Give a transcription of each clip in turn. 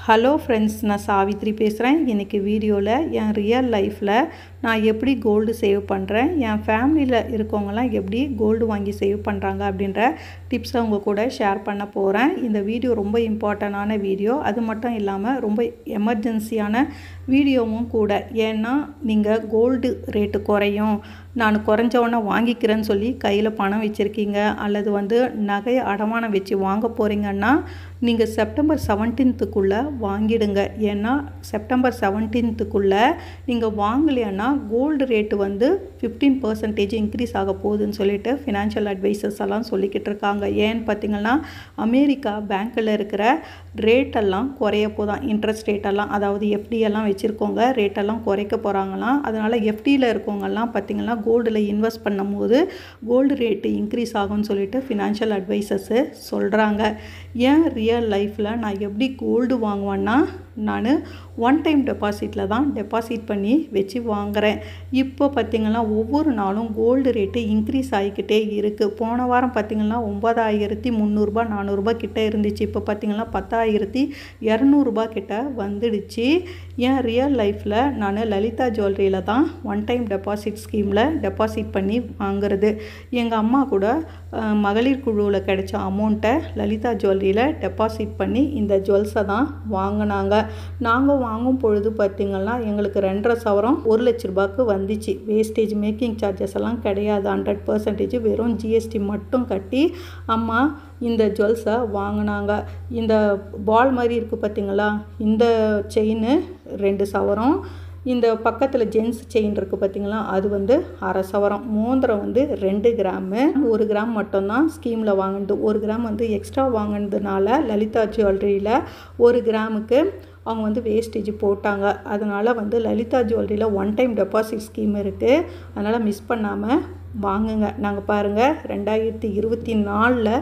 Hello friends, நான் சாவித்ரி பேசுகிறேன். இன்றைக்கி வீடியோவில் என் ரியல் லைஃப்பில் நான் எப்படி கோல்டு சேவ் பண்ணுறேன், என் ஃபேமிலியில் இருக்கவங்கலாம் எப்படி கோல்டு வாங்கி சேவ் பண்ணுறாங்க அப்படின்ற டிப்ஸை உங்கள் கூட ஷேர் பண்ண போகிறேன். இந்த வீடியோ ரொம்ப இம்பார்ட்டண்டான வீடியோ. அது மட்டும் இல்லாமல் ரொம்ப எமர்ஜென்சியான வீடியோவும் கூட. ஏன்னா நீங்கள் கோல்டு ரேட்டு குறையும், நான் குறைஞ்சவொன்னே வாங்கிக்கிறேன்னு சொல்லி கையில் பணம் வச்சுருக்கீங்க, அல்லது நகையை அடமானம் வச்சு வாங்க போகிறீங்கன்னா நீங்கள் செப்டம்பர் 17க்குள்ளே வாங்கிடுங்க. ஏன்னா செப்டம்பர் 17க்குள்ளே நீங்கள் வாங்கலைன்னா கோல்டு ரேட்டு 15% இன்க்ரீஸ் ஆக போகுதுன்னு சொல்லிட்டு ஃபினான்ஷியல் அட்வைசர்ஸ் எல்லாம் சொல்லிக்கிட்டு இருக்காங்க. ஏன்னு பார்த்திங்கன்னா அமெரிக்கா பேங்க்கில் இருக்கிற ரேட்டெல்லாம் குறைய போதான். இன்ட்ரெஸ்ட் ரேட்டெல்லாம், அதாவது எஃப்டியெல்லாம் வச்சுருக்கோங்க, ரேட்டெல்லாம் குறைக்க போகிறாங்களாம். அதனால் எஃப்டியில் இருக்கவங்கெல்லாம் பார்த்திங்கன்னா கோல்டில் இன்வெஸ்ட் பண்ணும்போது கோல்டு ரேட்டு இன்க்ரீஸ் ஆகும்னு சொல்லிட்டு ஃபினான்ஷியல் அட்வைசர்ஸு சொல்கிறாங்க. ஏன் ரியல் லைஃப்பில் நான் எப்படி கோல்டு வாங்குவேன்னா, நான் ஒன் டைம் டெபாசிட்டில் தான் டெபாசிட் பண்ணி வச்சு வாங்குகிறேன். இப்போ பார்த்திங்கன்னா ஒவ்வொரு நாளும் கோல்டு ரேட்டு இன்க்ரீஸ் ஆகிக்கிட்டே இருக்குது. போன வாரம் பார்த்திங்கன்னா 9,300 400 கிட்டே இருந்துச்சு. இப்போ பார்த்திங்கன்னா 10,200 கிட்ட வந்துடுச்சு. என் ரியல் லைஃப்பில் நான் லலிதா ஜுவல்லரியில் தான் ஒன் டைம் டெபாசிட் ஸ்கீமில் டெபாசிட் பண்ணி வாங்குறது. எங்கள் அம்மா கூட மகளிர் குழுவில் கிடைச்ச அமௌண்ட்டை லலிதா ஜுவல்லரியில் டெபாசிட் பண்ணி இந்த ஜுவல்ஸை தான் வாங்கினாங்க. நாங்கள் வாங்கும் பொழுது பார்த்திங்கன்னா எங்களுக்கு 2.5 சவரம் 1 லட்ச ரூபாய்க்கு வந்துச்சு. வேஸ்டேஜ், மேக்கிங் சார்ஜஸ் எல்லாம் கிடையாது. 100% வெறும் ஜிஎஸ்டி மட்டும் கட்டி அம்மா இந்த ஜுவல்ஸை வாங்கினாங்க. இந்த பால் மாதிரி இருக்குது பார்த்திங்களா, இந்த செயின் 2 சவரம். இந்த பக்கத்தில் ஜென்ஸ் செயின் இருக்குது பார்த்திங்களா, அது 1/2 சவரம். மோந்திரம் 2 கிராமு. 1 கிராம் மட்டும்தான் ஸ்கீமில் வாங்கினது. 1 கிராம் எக்ஸ்ட்ரா வாங்கினதுனால லலிதா ஜுவல்லரியில் 1 கிராமுக்கு அவங்க வேஸ்டேஜ் போட்டாங்க. அதனால் லலிதா ஜுவல்லரியில் ஒன் டைம் டெபாசிட் ஸ்கீம் இருக்குது. அதனால் மிஸ் பண்ணாமல் வாங்குங்க. நாங்கள் பாருங்கள் 2024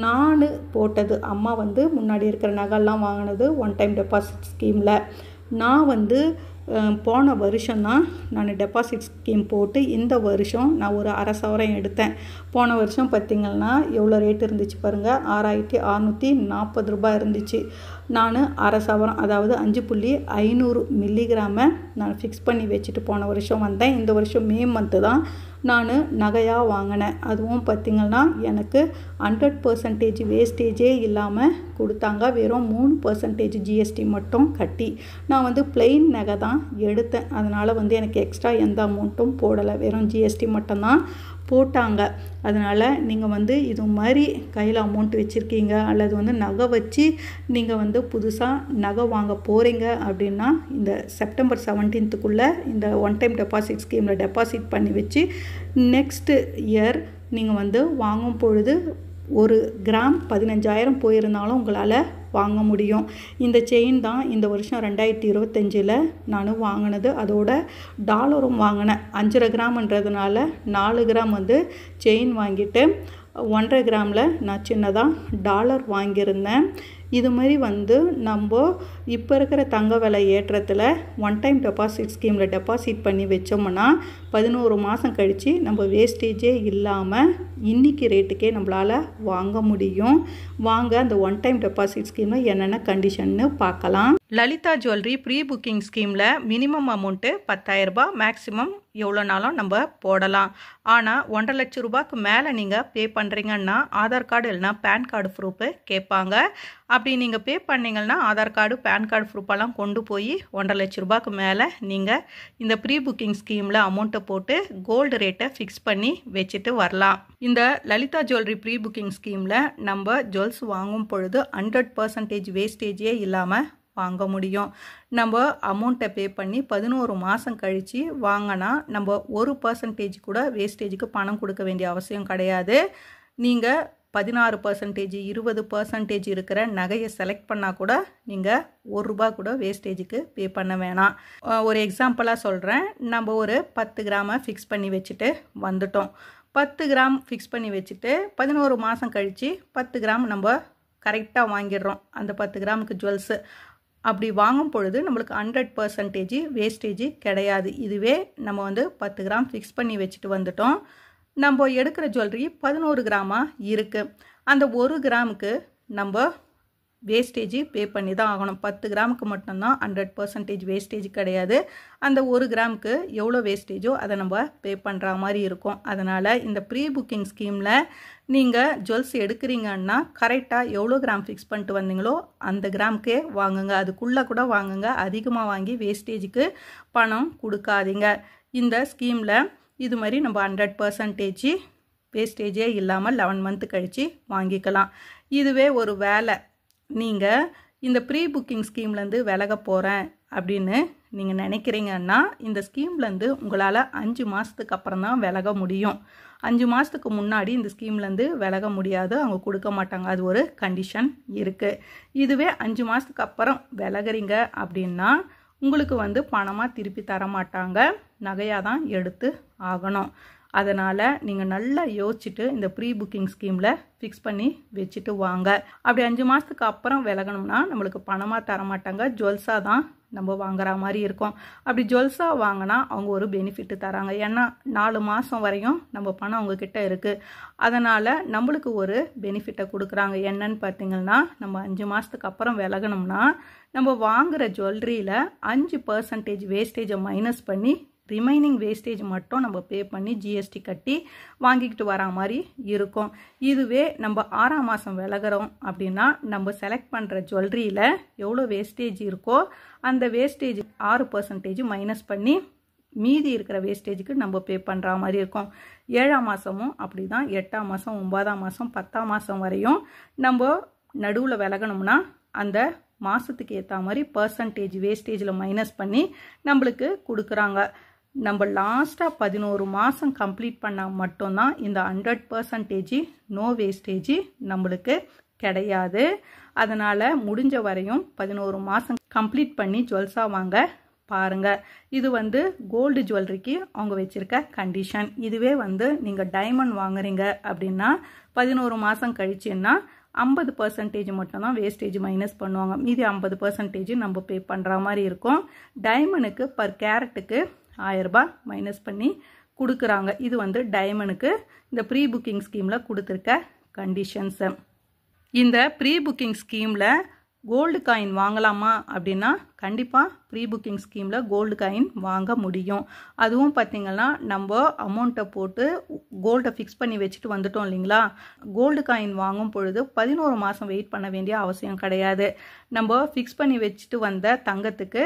நான் போட்டது. அம்மா முன்னாடி இருக்கிற நகைலாம் வாங்கினது ஒன் டைம் டெபாசிட் ஸ்கீமில். நான் போன வருஷம்தான் நான் டெபாசிட் ஸ்கீம் போட்டு இந்த வருஷம் நான் ஒரு 1/2 சவரம் எடுத்தேன். போன வருஷம் பார்த்திங்கன்னா எவ்வளோ ரேட் இருந்துச்சு பாருங்கள், 6,640 ரூபாய் இருந்துச்சு. நான் 1/2 சவரம், அதாவது 5.500 மில்லிகிராமை நான் ஃபிக்ஸ் பண்ணி வச்சுட்டு போன வருஷம் வந்தேன். இந்த வருஷம் மே மந்த்து தான் நான் நகையாக வாங்கினேன். அதுவும் பார்த்திங்கன்னா எனக்கு 100% வேஸ்டேஜே இல்லாமல் கொடுத்தாங்க. வெறும் 3% ஜிஎஸ்டி மட்டும் கட்டி. நான் பிளெயின் நகை தான் எடுத்தேன். அதனால் எனக்கு எக்ஸ்ட்ரா எந்த அமௌண்ட்டும் போடலை, வெறும் ஜிஎஸ்டி மட்டும்தான் போட்டாங்க. அதனால் நீங்கள் இது மாதிரி கையில் அமௌண்ட் வச்சுருக்கீங்க, அல்லது நகை வச்சு நீங்கள் புதுசாக நகை வாங்க போகிறீங்க அப்படின்னா இந்த செப்டம்பர் 17க்குள்ளே இந்த ஒன் டைம் டெபாசிட் ஸ்கீமில் டெபாசிட் பண்ணி வச்சு நெக்ஸ்ட் இயர் நீங்கள் வாங்கும் பொழுது 1 கிராம் 15,000 போயிருந்தாலும் உங்களால் வாங்க முடியும். இந்த செயின் தான் இந்த வருஷம் 2025 நான் வாங்கினது. அதோட டாலரும் வாங்கினேன். 5.5 கிராம்ன்றதுனால 4 கிராம் செயின் வாங்கிட்டு 1.5 கிராமில் நான் சின்னதாக டாலர் வாங்கியிருந்தேன். இது மாதிரி நம்ம இப்போ இருக்கிற தங்க விலை ஏற்றத்தில் ஒன் டைம் டெபாசிட் ஸ்கீமில் டெபாசிட் பண்ணி வச்சோம்னா 11 மாதம் கழித்து நம்ம வேஸ்டேஜே இல்லாமல் இன்றைக்கி ரேட்டுக்கே நம்மளால் வாங்க முடியும். வாங்க அந்த ஒன் டைம் டெபாசிட் ஸ்கீமில் என்னென்ன கண்டிஷன்னு பார்க்கலாம். லலிதா ஜுவல்லரி ப்ரீ புக்கிங் ஸ்கீமில் மினிமம் அமௌண்ட்டு 10,000 ரூபாய், மேக்ஸிமம் எவ்வளோனாலும் நம்ம போடலாம். ஆனால் 1.5 லட்ச ரூபாய்க்கு மேலே நீங்கள் பே பண்ணுறீங்கன்னா ஆதார் கார்டு இல்லைனா பேன் கார்டு ப்ரூஃபு கேட்பாங்க. அப்படி நீங்கள் பே பண்ணிங்கன்னா ஆதார் கார்டு, பேன் கார்டு ப்ரூஃபெல்லாம் கொண்டு போய் 1.5 லட்ச ரூபாய்க்கு மேலே நீங்கள் இந்த ப்ரீ புக்கிங் ஸ்கீமில் அமௌண்ட்டை போட்டு கோல்டு ரேட்டை ஃபிக்ஸ் பண்ணி வச்சுட்டு வரலாம். இந்த லலிதா ஜுவல்லரி ப்ரீ புக்கிங் ஸ்கீமில் நம்ம ஜுவல்ஸ் வாங்கும் பொழுது 100% வேஸ்டேஜே இல்லாமல் வாங்க முடியும். நம்ம அமௌண்ட்டை பே பண்ணி 11 மாதம் கழித்து வாங்கினா நம்ம 1% கூட வேஸ்டேஜுக்கு பணம் கொடுக்க வேண்டிய அவசியம் கிடையாது. நீங்கள் 16%, 20% இருக்கிற நகையை செலக்ட் பண்ணால் கூட நீங்கள் 1 ரூபா கூட வேஸ்டேஜுக்கு பே பண்ண வேணாம். ஒரு எக்ஸாம்பிளாக சொல்கிறேன். நம்ம ஒரு 10 கிராமை ஃபிக்ஸ் பண்ணி வச்சுட்டு வந்துட்டோம். 10 கிராம் ஃபிக்ஸ் பண்ணி வச்சுட்டு 11 மாதம் கழித்து 10 கிராம் நம்ம கரெக்டாக வாங்கிடுறோம். அந்த 10 கிராமுக்கு ஜுவல்ஸு அப்படி வாங்கும் பொழுது நம்மளுக்கு 100% வேஸ்டேஜ் கிடையாது. இதுவே நம்ம 10 கிராம் ஃபிக்ஸ் பண்ணி வச்சுட்டு வந்துட்டோம். நம்ம எடுக்கிற ஜுவல்லரி 11 கிராமாக இருக்குது. அந்த 1 கிராமுக்கு நம்ம வேஸ்டேஜ் பே பண்ணி தான் ஆகணும். 10 கிராமுக்கு மட்டும்தான் 100% வேஸ்டேஜ் கிடையாது. அந்த 1 கிராமுக்கு எவ்வளோ வேஸ்டேஜோ அதை நம்ம பே பண்ணுற மாதிரி இருக்கும். அதனால் இந்த ப்ரீ புக்கிங் ஸ்கீமில் நீங்கள் ஜுவல்ஸ் எடுக்கிறீங்கன்னா கரெக்டாக எவ்வளோ கிராம் ஃபிக்ஸ் பண்ணிட்டு வந்தீங்களோ அந்த கிராமுக்கே வாங்குங்க. அதுக்குள்ளே கூட வாங்குங்க. அதிகமாக வாங்கி வேஸ்டேஜுக்கு பணம் கொடுக்காதீங்க. இந்த ஸ்கீமில் இது மாதிரி நம்ம 100% வேஸ்டேஜே இல்லாமல் 11 மந்த் கழித்து வாங்கிக்கலாம். இதுவே ஒரு வேலை நீங்கள் இந்த ப்ரீ புக்கிங் ஸ்கீம்லேருந்து விலக போகிறேன் அப்படின்னு நீங்கள் நினைக்கிறீங்கன்னா இந்த ஸ்கீம்லேருந்து உங்களால் 5 மாதத்துக்கு அப்புறம் தான் விலக முடியும். 5 மாதத்துக்கு முன்னாடி இந்த ஸ்கீம்லேருந்து விலக முடியாது, அவங்க கொடுக்க மாட்டாங்க. அது ஒரு கண்டிஷன் இருக்குது. இதுவே 5 மாதத்துக்கு அப்புறம் விலகிறீங்க அப்படின்னா உங்களுக்கு பணமாக திருப்பி தர மாட்டாங்க, நகையாக தான் எடுத்து ஆகணும். அதனால் நீங்கள் நல்லா யோசிச்சுட்டு இந்த ப்ரீ புக்கிங் ஸ்கீமில் ஃபிக்ஸ் பண்ணி வச்சுட்டு வாங்க. அப்படி 5 மாதத்துக்கு அப்புறம் விலகணும்னா நம்மளுக்கு பணமாக தர மாட்டாங்க, ஜுவல்ஸாக தான் நம்ம வாங்குற மாதிரி இருக்கும். அப்படி ஜுவல்ஸாக வாங்கினா அவங்க ஒரு பெனிஃபிட்டு தராங்க. ஏன்னா 4 மாதம் வரையும் நம்ம பணம் அவங்கக்கிட்ட இருக்குது. அதனால் நம்மளுக்கு ஒரு பெனிஃபிட்டை கொடுக்குறாங்க. என்னன்னு பார்த்தீங்கன்னா நம்ம 5 மாதத்துக்கு அப்புறம் விலகணும்னா நம்ம வாங்குகிற ஜுவல்லரியில் 5% வேஸ்டேஜை மைனஸ் பண்ணி ரிமைனிங் வேஸ்டேஜ் மட்டும் நம்ம பே பண்ணி ஜிஎஸ்டி கட்டி வாங்கிக்கிட்டு வரா மாதிரி இருக்கும். இதுவே நம்ம 6ஆம் மாதம் விலகிறோம் அப்படின்னா நம்ம செலக்ட் பண்ணுற ஜுவல்லரியில் எவ்வளோ வேஸ்டேஜ் இருக்கோ அந்த வேஸ்டேஜ் 6% மைனஸ் பண்ணி மீதி இருக்கிற வேஸ்டேஜுக்கு நம்ம பே பண்ணுற மாதிரி இருக்கும். 7ஆம் மாதமும் அப்படி தான். 8ஆம் மாதம், 9ஆம் மாதம், 10ஆம் மாதம் வரையும் நம்ம நடுவில் விலகணும்னா அந்த மாதத்துக்கு ஏற்ற மாதிரி பர்சன்டேஜ் வேஸ்டேஜில் மைனஸ் பண்ணி நம்மளுக்கு கொடுக்குறாங்க. நம்ம லாஸ்ட்டாக 11 மாதம் கம்ப்ளீட் பண்ணால் மட்டும்தான் இந்த 100% நோ வேஸ்டேஜ் நம்மளுக்கு கிடையாது. அதனால் முடிஞ்ச வரையும் 11 மாதம் கம்ப்ளீட் பண்ணி ஜுவல்ஸாக வாங்க பாருங்கள். இது கோல்டு ஜுவல்லரிக்கு அவங்க வச்சுருக்க கண்டிஷன். இதுவே நீங்கள் டைமண்ட் வாங்குறீங்க அப்படின்னா 11 மாதம் கழிச்சுன்னா 50% மட்டும்தான் வேஸ்டேஜ் மைனஸ் பண்ணுவாங்க. மீதி 50% நம்ம பே பண்ணுற மாதிரி இருக்கும். டைமண்டுக்கு பர் கேரட்டுக்கு 1000 ரூபாய் மைனஸ் பண்ணி கொடுக்குறாங்க. இது டைமண்டுக்கு இந்த ப்ரீ புக்கிங் ஸ்கீமில் கொடுத்துருக்க கண்டிஷன்ஸு. இந்த ப்ரீ புக்கிங் ஸ்கீமில் கோல்டு காயின் வாங்கலாமா அப்படின்னா கண்டிப்பாக ப்ரீ புக்கிங் ஸ்கீமில் கோல்டு காயின் வாங்க முடியும். அதுவும் பார்த்திங்கன்னா நம்ம அமௌண்ட்டை போட்டு கோல்டை ஃபிக்ஸ் பண்ணி வச்சுட்டு வந்துட்டோம் இல்லைங்களா. கோல்டு காயின் வாங்கும் பொழுது 11 மாதம் வெயிட் பண்ண வேண்டிய அவசியம் கிடையாது. நம்ம ஃபிக்ஸ் பண்ணி வச்சுட்டு வந்த தங்கத்துக்கு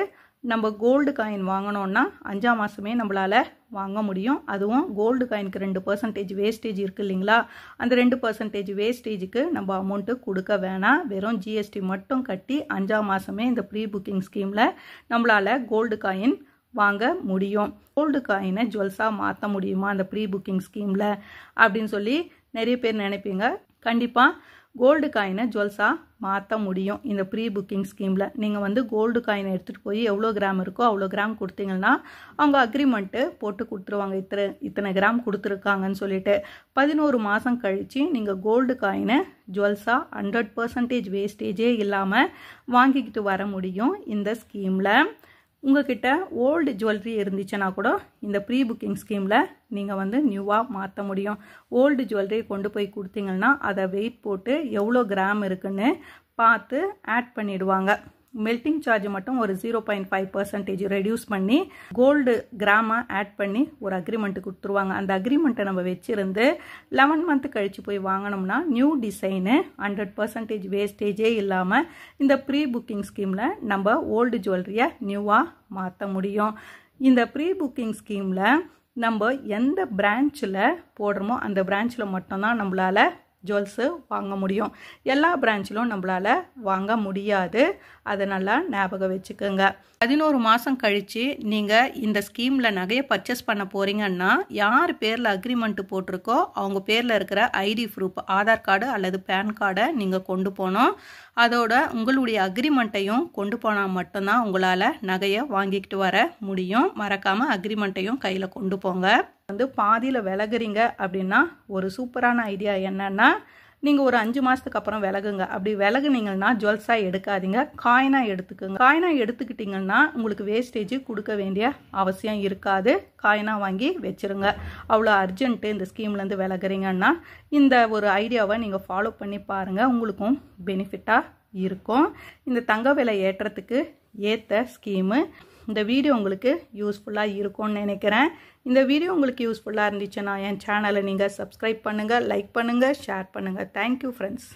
நம்ம கோல்டு காயின் வாங்கினோன்னா 5ஆம் மாதமே நம்மளால் வாங்க முடியும். அதுவும் கோல்டு காயினுக்கு 2% வேஸ்டேஜ் இருக்குது இல்லைங்களா. அந்த 2% வேஸ்டேஜுக்கு நம்ம அமௌண்ட்டு கொடுக்க வேணாம். வெறும் ஜிஎஸ்டி மட்டும் கட்டி 5ஆம் மாதமே இந்த ப்ரீ புக்கிங் ஸ்கீமில் நம்மளால் கோல்டு காயின் வாங்க முடியும். கோல்டு காயினை ஜுவல்ஸாக மாற்ற முடியுமா அந்த ப்ரீ புக்கிங் ஸ்கீமில் அப்படின்னு சொல்லி நிறைய பேர் நினைப்பீங்க. கண்டிப்பாக கோல்டு காயினை ஜுவல்ஸாக மாற்ற முடியும் இந்த ப்ரீ புக்கிங் ஸ்கீமில். நீங்கள் கோல்டு காயினை எடுத்துகிட்டு போய் எவ்வளோ கிராம் இருக்கோ அவ்வளோ கிராம் கொடுத்தீங்கன்னா அவங்க அக்ரிமெண்ட்டு போட்டு கொடுத்துருவாங்க. இத்தனை கிராம் கொடுத்துருக்காங்கன்னு சொல்லிட்டு 11 மாதம் கழித்து நீங்கள் கோல்டு காயினை ஜுவல்ஸாக 100% வேஸ்டேஜே இல்லாமல் வாங்கிக்கிட்டு வர முடியும் இந்த ஸ்கீமில். உங்ககிட்ட ஓல்டு ஜுவல்லரி இருந்துச்சுன்னா கூட இந்த ப்ரீ புக்கிங் ஸ்கீமில் நீங்கள் நியூவாக மாற்ற முடியும். ஓல்டு ஜுவல்லரி கொண்டு போய் கொடுத்தீங்கன்னா அதை வெயிட் போட்டு எவ்வளோ கிராம் இருக்குன்னு பார்த்து ஆட் பண்ணிடுவாங்க. மெல்டிங் சார்ஜ் மட்டும் ஒரு 0.5% ரெடியூஸ் பண்ணி கோல்டு கிராமை ஆட் பண்ணி ஒரு அக்ரிமெண்ட் கொடுத்துருவாங்க. அந்த அக்ரிமெண்ட்டை நம்ம வச்சுருந்து 11 மந்த் கழித்து போய் வாங்கினோம்னா நியூ டிசைனு 100% வேஸ்டேஜே இல்லாமல் இந்த ப்ரீ புக்கிங் ஸ்கீமில் நம்ம ஓல்டு ஜுவல்லரியை நியூவாக மாற்ற முடியும். இந்த ப்ரீ புக்கிங் ஸ்கீமில் நம்ம எந்த பிரான்ச்சில் போடுறோமோ அந்த பிரான்ச்சில் மட்டும்தான் நம்மளால் ஜுவல்ஸு வாங்க முடியும். எல்லா பிரான்ச்சிலும் நம்மளால் வாங்க முடியாது. அதை நல்லா ஞாபகம் வச்சுக்கோங்க. 11 மாதம் கழித்து நீங்கள் இந்த ஸ்கீமில் நகையை பர்ச்சேஸ் பண்ண போகிறீங்கன்னா யார் பேரில் அக்ரிமெண்ட்டு போட்டிருக்கோ அவங்க பேரில் இருக்கிற ஐடி ப்ரூஃப், ஆதார் கார்டு அல்லது பேன் கார்டை நீங்கள் கொண்டு போகணும். அதோட உங்களுடைய அக்ரிமெண்ட்டையும் கொண்டு போனால் மட்டும்தான் உங்களால் நகையை வாங்கிக்கிட்டு வர முடியும். மறக்காமல் அக்ரிமெண்ட்டையும் கையில் கொண்டு போங்க. பாதியில் விலகுறீங்க அப்படின்னா ஒரு சூப்பரான ஐடியா என்னன்னா நீங்கள் ஒரு 5 மாதத்துக்கு அப்புறம் விலகுங்க. அப்படி விலகுனீங்கன்னா ஜுவல்ஸாக எடுக்காதீங்க, காயினாக எடுத்துக்கோங்க. காயினாக எடுத்துக்கிட்டிங்கன்னா உங்களுக்கு வேஸ்டேஜ் கொடுக்க வேண்டிய அவசியம் இருக்காது. காயினாக வாங்கி வச்சுருங்க. அவ்வளோ அர்ஜென்ட்டு இந்த ஸ்கீம்லேருந்து விலகுறீங்கன்னா இந்த ஒரு ஐடியாவை நீங்கள் ஃபாலோ பண்ணி பாருங்கள். உங்களுக்கும் பெனிஃபிட்டாக இருக்கும். இந்த தங்க விலை ஏற்றத்துக்கு ஏற்ற ஸ்கீமு. இந்த வீடியோ உங்களுக்கு யூஸ்ஃபுல்லாக இருக்கும்னு நினைக்கிறேன். இந்த வீடியோ உங்களுக்கு யூஸ்ஃபுல்லாக இருந்துச்சுன்னா என் சேனலை நீங்கள் சப்ஸ்கிரைப் பண்ணுங்கள், லைக் பண்ணுங்கள், ஷேர் பண்ணுங்கள். Thank you friends.